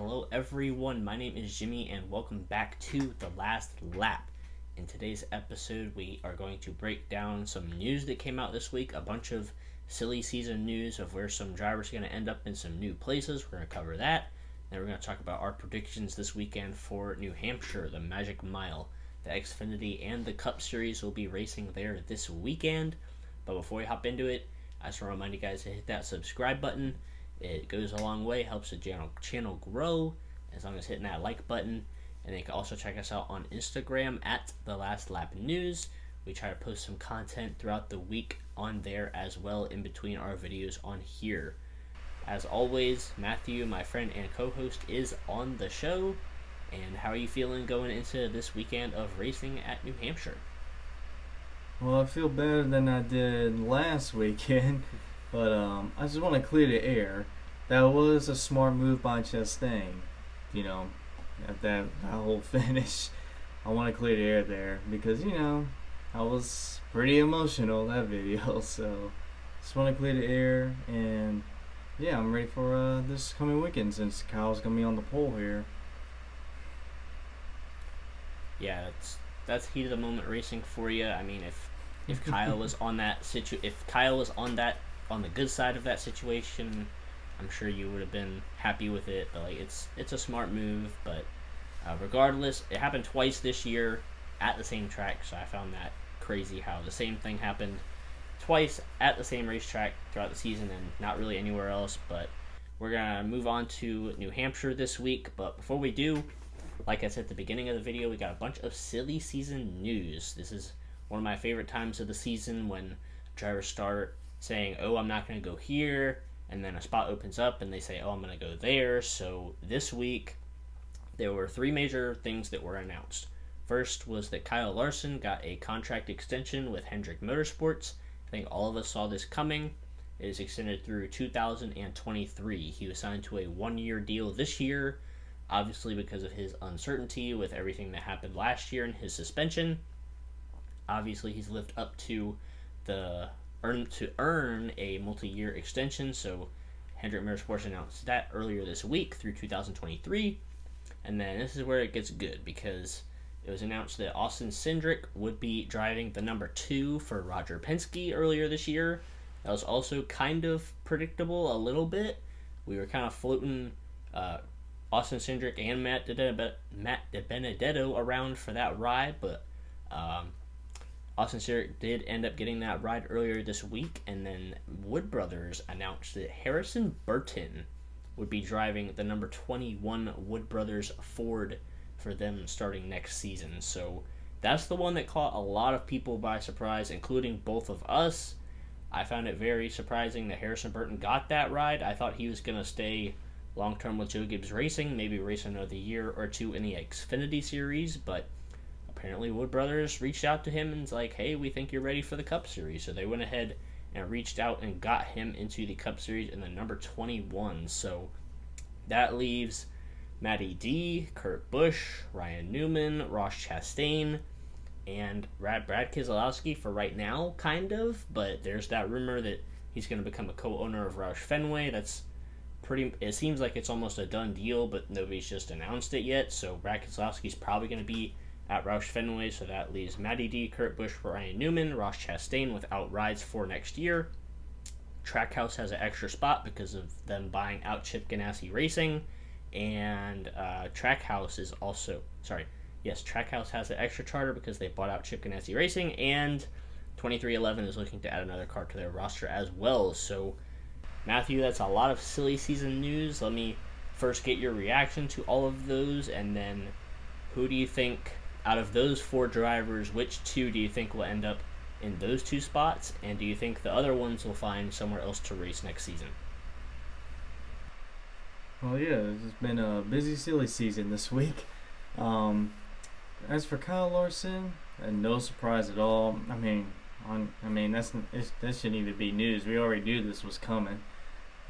Hello everyone, my name is Jimmy and welcome back to The Last Lap. In today's episode, we are going to break down some news that came out this week, a bunch of silly season news of where some drivers are going to end up in some new places. We're going to cover that. Then we're going to talk about our predictions this weekend for New Hampshire, the Magic Mile. The Xfinity and the Cup Series will be racing there this weekend. But before we hop into it, I just want to remind you guys to hit that subscribe button. It goes a long way, helps the channel grow, as long as hitting that like button. And you can also check us out on Instagram at The Last Lap News. We try to post some content throughout the week on there as well in between our videos on here. As always, Matthew, my friend and co-host, is on the show. And how are you feeling going into this weekend of racing at New Hampshire? Well, I feel better than I did last weekend, but I just want to clear the air. That was a smart move by Chastain, at that whole finish. I want to clear the air there because, I was pretty emotional that video, so just want to clear the air, and yeah, I'm ready for this coming weekend since Kyle's going to be on the pole here. Yeah, that's heat of the moment racing for you. I mean, if Kyle was on that on the good side of that situation, I'm sure you would have been happy with it. But it's a smart move. But regardless, it happened twice this year at the same track, so I found that crazy how the same thing happened twice at the same racetrack throughout the season and not really anywhere else. But we're gonna move on to New Hampshire this week. But before we do, like I said at the beginning of the video, we got a bunch of silly season news. This is one of my favorite times of the season when drivers start saying, oh, I'm not going to go here, and then a spot opens up and they say, oh, I'm going to go there. So this week, there were three major things that were announced. First was that Kyle Larson got a contract extension with Hendrick Motorsports. I think all of us saw this coming. It is extended through 2023. He was signed to a one-year deal this year, obviously because of his uncertainty with everything that happened last year and his suspension. Obviously, he's lived up to earn a multi-year extension, so Hendrick Motorsports announced that earlier this week through 2023. And then this is where it gets good, because it was announced that Austin Cindric would be driving the number 2 for Roger Penske earlier this year. That was also kind of predictable a little bit. We were kind of floating Austin Cindric and Matt DiBenedetto around for that ride, but Austin Cindric did end up getting that ride earlier this week, and then Wood Brothers announced that Harrison Burton would be driving the number 21 Wood Brothers Ford for them starting next season. So that's the one that caught a lot of people by surprise, including both of us. I found it very surprising that Harrison Burton got that ride. I thought he was going to stay long-term with Joe Gibbs Racing, maybe race another year or two in the Xfinity Series, but apparently Wood Brothers reached out to him and was like, hey, we think you're ready for the Cup Series. So they went ahead and reached out and got him into the Cup Series in the number 21. So that leaves Matty D, Kurt Busch, Ryan Newman, Ross Chastain, and Brad Keselowski for right now, kind of. But there's that rumor that he's going to become a co-owner of Roush Fenway. It seems like it's almost a done deal, but nobody's just announced it yet. So Brad Keselowski's probably going to be at Roush Fenway, so that leaves Matty D, Kurt Busch, Ryan Newman, Ross Chastain without rides for next year. Trackhouse has an extra spot because of them buying out Chip Ganassi Racing, and Trackhouse has an extra charter because they bought out Chip Ganassi Racing, and 2311 is looking to add another car to their roster as well. So, Matthew, that's a lot of silly season news. Let me first get your reaction to all of those, and then who do you think, out of those 4 drivers, which 2 do you think will end up in those 2 spots? And do you think the other ones will find somewhere else to race next season? Well, yeah, it's been a busy, silly season this week. As for Kyle Larson, no surprise at all. That shouldn't even be news. We already knew this was coming.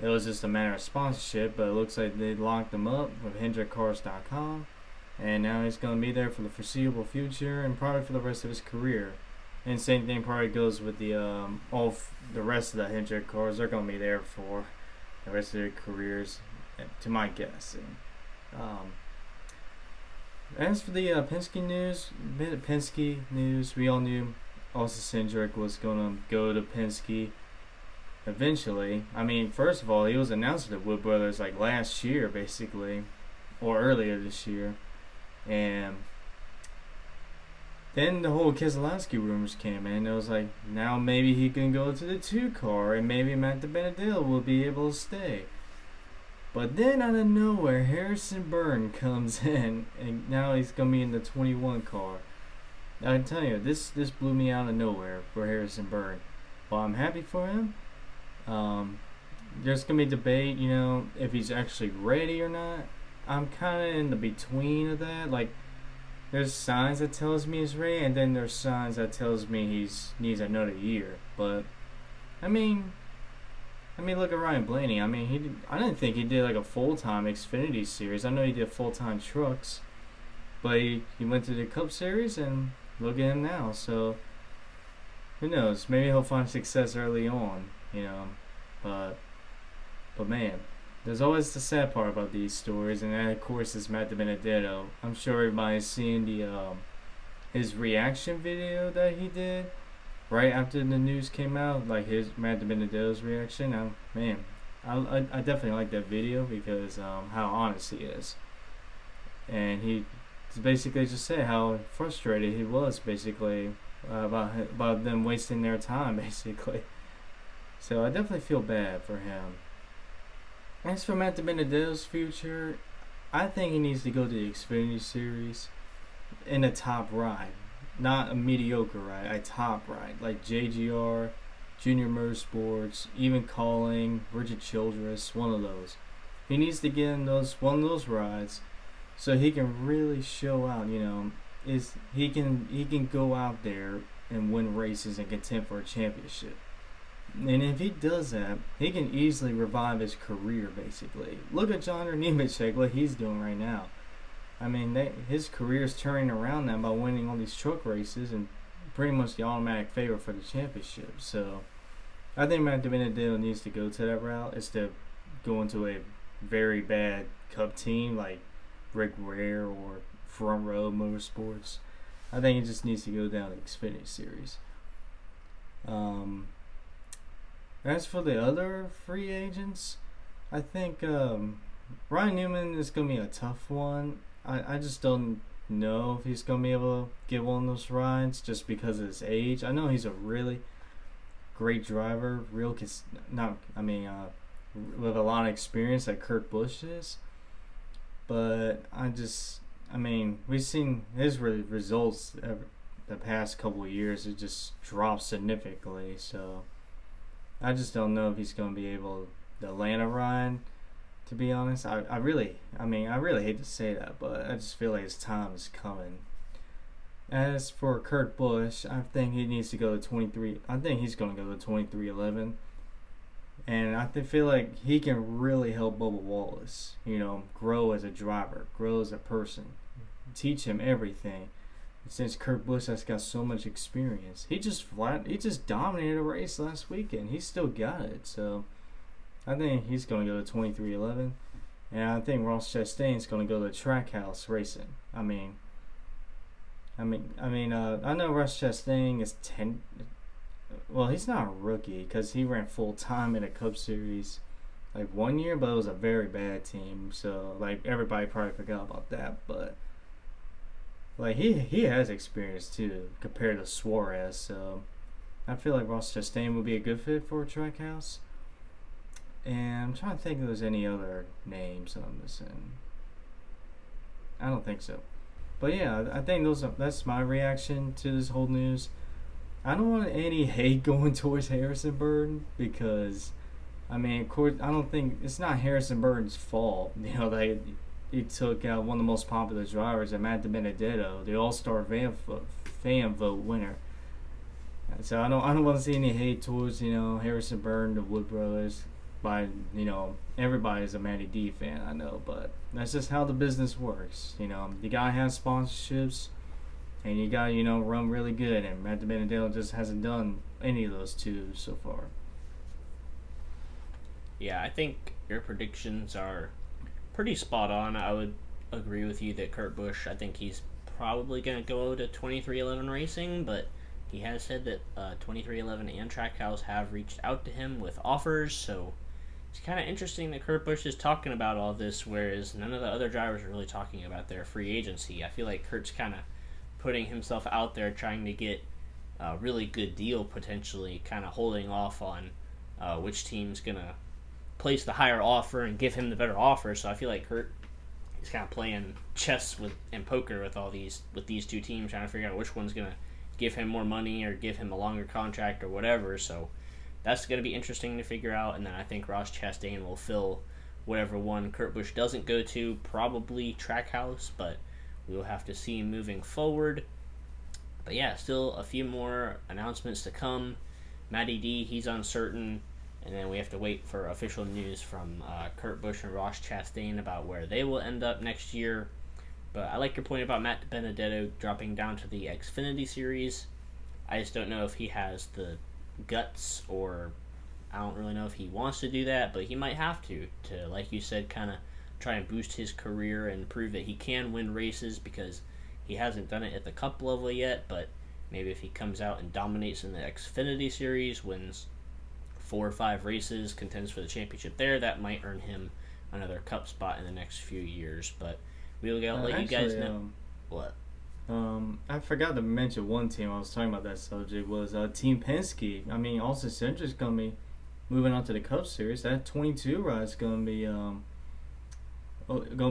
It was just a matter of sponsorship, but it looks like they locked him up with HendrickCars.com. And now he's going to be there for the foreseeable future and probably for the rest of his career. And same thing probably goes with the rest of the Hendrick cars. They're going to be there for the rest of their careers, to my guess. As for the Penske news, we all knew Austin Cindric was gonna go to Penske eventually. I mean, first of all, he was announced to the Wood Brothers like last year, basically, or earlier this year, and then the whole Keselowski rumors came in. It was like, now maybe he can go to the 2 car, and maybe Matt DiBenedetto will be able to stay. But then out of nowhere, Harrison Burton comes in, and now he's gonna be in the 21 car. I tell you, this blew me out of nowhere for Harrison Burton. Well, I'm happy for him. There's gonna be debate, if he's actually ready or not. I'm kind of in the between of that. Like, there's signs that tells me he's ready, and then there's signs that tells me he needs another year. But I mean, look at Ryan Blaney. I didn't think he did like a full-time Xfinity series. I know he did full-time trucks, but he went to the Cup Series, and look at him now. So who knows? Maybe he'll find success early on, But man, there's always the sad part about these stories, and that of course is Matt DiBenedetto. I'm sure everybody's seen the his reaction video that he did right after the news came out, like his Matt DiBenedetto's reaction. I definitely like that video because how honest he is, and he basically just said how frustrated he was basically about them wasting their time basically. So I definitely feel bad for him. As for Matt DiBenedetto's future, I think he needs to go to the Xfinity Series in a top ride. Not a mediocre ride, a top ride. Like JGR, Junior Motorsports, even Calling, Richard Childress, one of those. He needs to get in one of those rides so he can really show out, he can go out there and win races and contend for a championship. And if he does that, he can easily revive his career, basically. Look at John Nemechek, what he's doing right now. His career is turning around now by winning all these truck races and pretty much the automatic favorite for the championship. So I think Matt DiBenedetto needs to go to that route instead of going to a very bad Cup team like Rick Ware or Front Row Motorsports. I think he just needs to go down to the Xfinity Series. As for the other free agents, I think Ryan Newman is going to be a tough one. I just don't know if he's going to be able to get one of those rides just because of his age. I know he's a really great driver, with a lot of experience like Kurt Busch is. But we've seen his results the past couple of years. It just dropped significantly, so I just don't know if he's going to be able to land a ride, to be honest. I really hate to say that, but I just feel like his time is coming. As for Kurt Busch, I think he needs to go to 23. I think he's going to go to 2311. And I feel like he can really help Bubba Wallace, grow as a driver, grow as a person, teach him everything. Since Kurt Busch has got so much experience, he just dominated a race last weekend. He still got it, so I think he's going to go to 2311, and I think Ross Chastain's going to go to Trackhouse Racing. I know Ross Chastain is 10. Well, he's not a rookie because he ran full time in a Cup Series like 1 year, but it was a very bad team. So like everybody probably forgot about that, but. Like, he has experience, too, compared to Suarez, so I feel like Ross Chastain would be a good fit for a Trackhouse. And I'm trying to think if there's any other names I'm missing. I don't think so. But yeah, I think that's my reaction to this whole news. I don't want any hate going towards Harrison Burton because, of course, I don't think it's not Harrison Burton's fault. He took out one of the most popular drivers, Matt DiBenedetto, the All-Star fan vote winner. So I don't want to see any hate towards Harrison Burton, the Wood Brothers. By everybody's a Matty D fan, I know, but that's just how the business works. The guy has sponsorships, and you got run really good, and Matt DiBenedetto just hasn't done any of those two so far. Yeah, I think your predictions are pretty spot on. I would agree with you that Kurt Busch, I think he's probably going to go to 2311 Racing, but he has said that 2311 and Trackhouse have reached out to him with offers, so it's kind of interesting that Kurt Busch is talking about all this, whereas none of the other drivers are really talking about their free agency. I feel like Kurt's kind of putting himself out there, trying to get a really good deal potentially, kind of holding off on which team's going to place the higher offer and give him the better offer. So I feel like Kurt is kind of playing chess and poker with these two teams, trying to figure out which one's going to give him more money or give him a longer contract or whatever. So that's going to be interesting to figure out. And then I think Ross Chastain will fill whatever one Kurt Busch doesn't go to, probably Trackhouse, but we'll have to see moving forward. But yeah, still a few more announcements to come. Matty D, he's uncertain. And then we have to wait for official news from Kurt Busch and Ross Chastain about where they will end up next year. But I like your point about Matt Benedetto dropping down to the Xfinity Series. I just don't know if he has the guts, or I don't really know if he wants to do that, but he might have to, like you said, kind of try and boost his career and prove that he can win races, because he hasn't done it at the Cup level yet. But maybe if he comes out and dominates in the Xfinity Series, wins 4 or 5 races, contends for the championship there, that might earn him another Cup spot in the next few years. But we'll let you guys know. What? I forgot to mention one team I was talking about that subject was Team Penske. I mean, Austin Cindric's going to be moving on to the Cup Series. That 22 ride's going to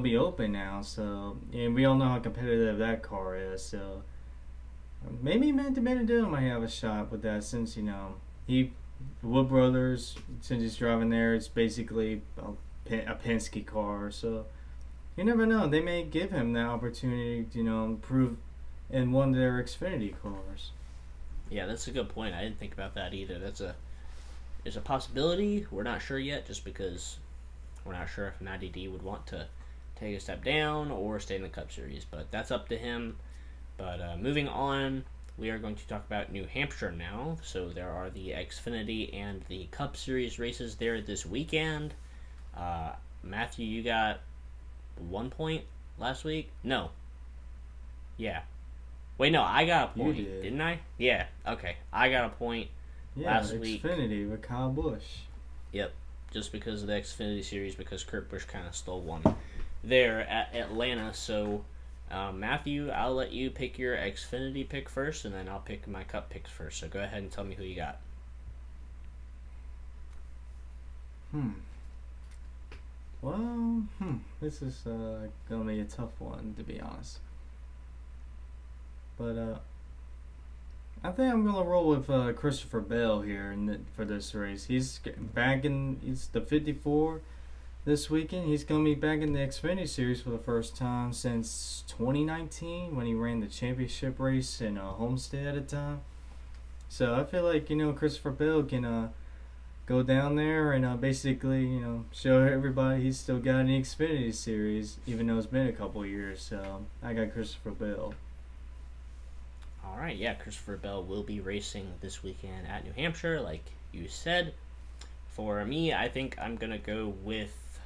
be open now. So, and we all know how competitive that car is. So maybe Matt Benedetto might have a shot with that, since Wood Brothers, since he's driving there, it's basically a Penske car. So you never know. They may give him that opportunity to, prove in one of their Xfinity cars. Yeah, that's a good point. I didn't think about that either. There's a possibility. We're not sure yet, just because we're not sure if Matty D would want to take a step down or stay in the Cup Series. But that's up to him. But moving on, we are going to talk about New Hampshire now. So there are the Xfinity and the Cup Series races there this weekend. Matthew, you got 1 point last week? No. Yeah. Wait, no, I got a point, didn't I? Yeah, okay. I got a point last week. Xfinity with Kyle Busch. Yep, just because of the Xfinity Series, because Kurt Busch kind of stole one there at Atlanta. So, Matthew, I'll let you pick your Xfinity pick first, and then I'll pick my Cup picks first. So go ahead and tell me who you got. Well, this is gonna be a tough one, to be honest. But I think I'm gonna roll with Christopher Bell here for this race. He's the 54 this weekend. He's gonna be back in the Xfinity Series for the first time since 2019, when he ran the championship race in Homestead at the time. So I feel like Christopher Bell can go down there and basically show everybody he's still got an Xfinity Series, even though it's been a couple years. So I got Christopher Bell. All right, yeah, Christopher Bell will be racing this weekend at New Hampshire, like you said. For me, I think I'm going to go with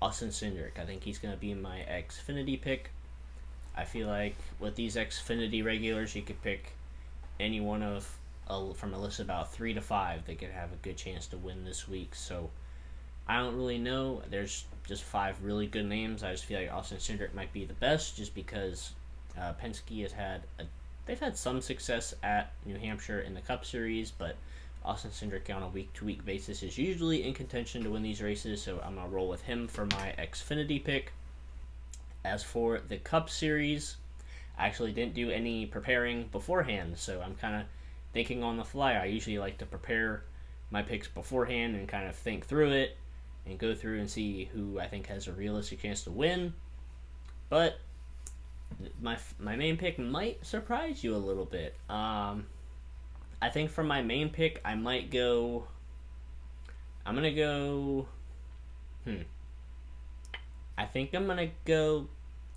Austin Cindric. I think he's going to be my Xfinity pick. I feel like with these Xfinity regulars, you could pick any one from a list of about 3 to 5 that could have a good chance to win this week. So I don't really know. There's just 5 really good names. I just feel like Austin Cindric might be the best, just because Penske has they've had some success at New Hampshire in the Cup Series, but Austin Cindric on a week-to-week basis is usually in contention to win these races, so I'm going to roll with him for my Xfinity pick. As for the Cup Series, I actually didn't do any preparing beforehand, so I'm kind of thinking on the fly. I usually like to prepare my picks beforehand and kind of think through it and go through and see who I think has a realistic chance to win. But my main pick might surprise you a little bit. I think for my main pick, I'm going to go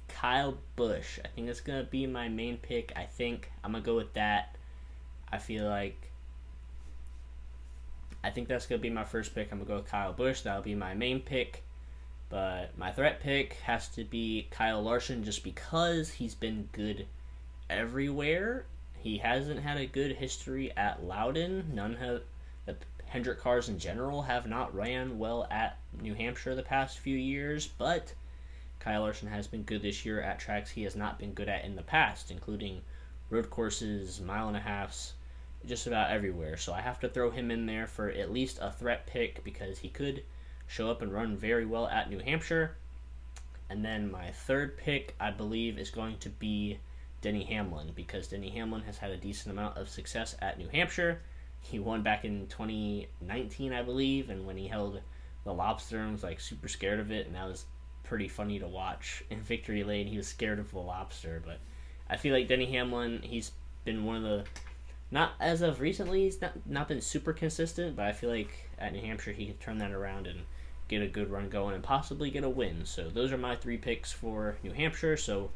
Kyle Busch. I think that's going to be my main pick. I think I'm going to go with that. I think that's going to be my first pick. I'm going to go with Kyle Busch. That'll be my main pick. But my threat pick has to be Kyle Larson just because he's been good everywhere. He hasn't had a good history at Loudon. None have. The Hendrick cars in general have not ran well at New Hampshire the past few years, but Kyle Larson has been good this year at tracks he has not been good at in the past, including road courses, mile and a halves, just about everywhere. So I have to throw him in there for at least a threat pick because he could show up and run very well at New Hampshire. And then my third pick, I believe, is going to be Denny Hamlin, because Denny Hamlin has had a decent amount of success at New Hampshire. He won back in 2019, I believe, and when he held the Lobster and was like super scared of it, and that was pretty funny to watch. In Victory Lane, he was scared of the Lobster, but I feel like Denny Hamlin, he's been one of the, not as of recently, he's not been super consistent, but I feel like at New Hampshire he could turn that around and get a good run going and possibly get a win. So those are my 3 picks for New Hampshire. So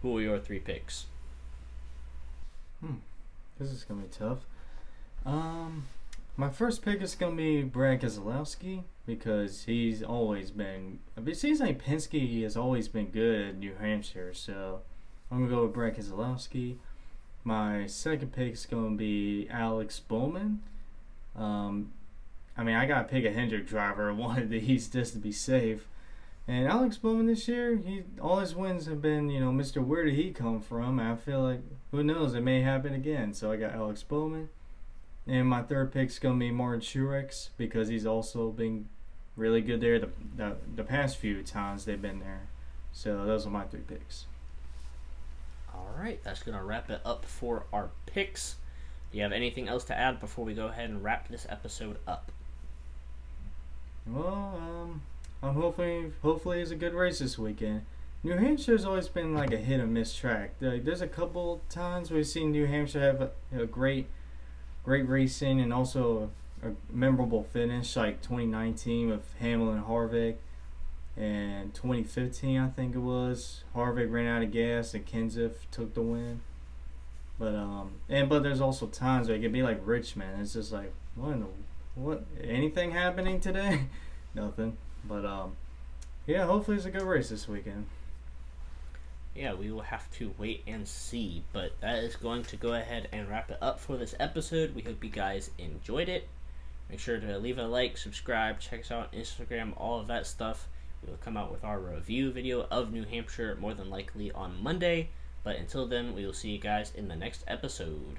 who are your 3 picks? This is gonna be tough. My first pick is gonna be Brad Keselowski because he's always been. It seems like Penske he has always been good at New Hampshire, so I'm gonna go with Brad Keselowski. My second pick is gonna be Alex Bowman. I gotta pick a Hendrick driver, one of these just to be safe. And Alex Bowman this year, all his wins have been, Mr. Where did he come from? I feel like, who knows, it may happen again. So I got Alex Bowman. And my third pick's going to be Martin Truex because he's also been really good there the past few times they've been there. So those are my 3 picks. All right, that's going to wrap it up for our picks. Do you have anything else to add before we go ahead and wrap this episode up? Well, I'm hopefully it's a good race this weekend. New Hampshire's always been like a hit or miss track. There's a couple times we've seen New Hampshire have a great racing and also a memorable finish, like 2019 with Hamlin and Harvick, and 2015 I think it was. Harvick ran out of gas and Kenseth took the win. But there's also times where it can be like Richmond. It's just like what anything happening today? Nothing. But yeah, hopefully it's a good race this weekend. Yeah, we will have to wait and see, but that is going to go ahead and wrap it up for this episode. We hope you guys enjoyed it. Make sure to leave a like, subscribe, check us out on Instagram, all of that stuff. We will come out with our review video of New Hampshire more than likely on Monday, but until then, we will see you guys in the next episode.